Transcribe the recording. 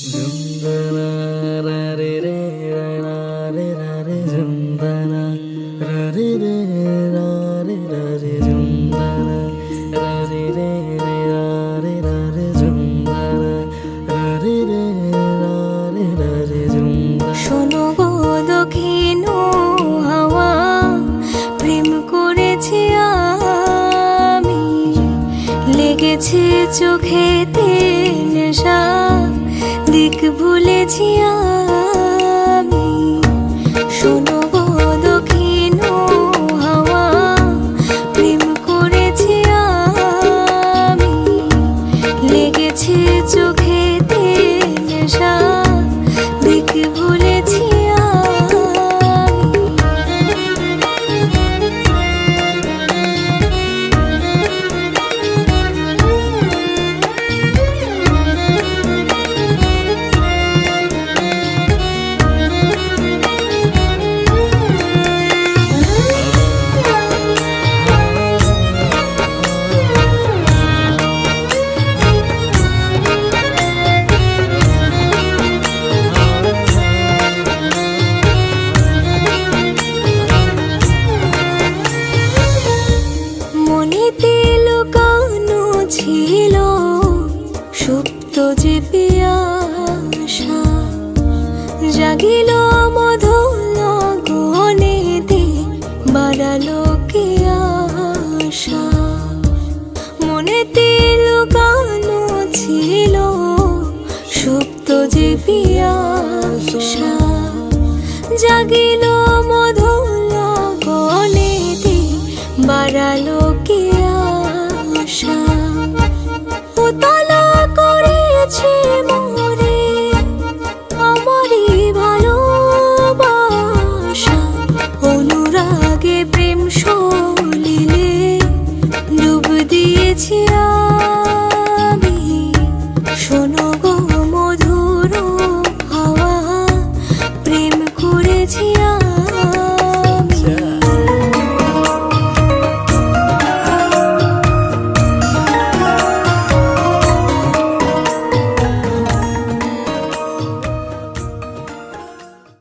ঝুমদানা রা রে রে রা রে রা রে ঝুমদানা রা রে রে রা রে রা রে ঝুমদানা রা রে রে রা রে রা রে ঝুমদানা রা রে রে রা রে রা রে ঝুমদানা। শোনো গো দক্ষিণ হাওয়া, প্রেম করেছি আমি, লেগেছে চোখেতে নেশা, দিক ভুলেছি আমি। শোনো গো দক্ষিণ হাওয়া, প্রেম করেছি আমি, লেগেছে চোখেতে নেশা, দিক ভুলেছি মনেতে লুকানো ছিল সুপ্ত যে পিয়াসা, জাগিল মধুর গগনেতে, বাড়ালো কে আশা। মনেতে লুকানো ছিল সুপ্ত যে পিয়াসা, জাগিল মধুর গগনেতে, বাড়ালো কে আশা। উতলা করেছে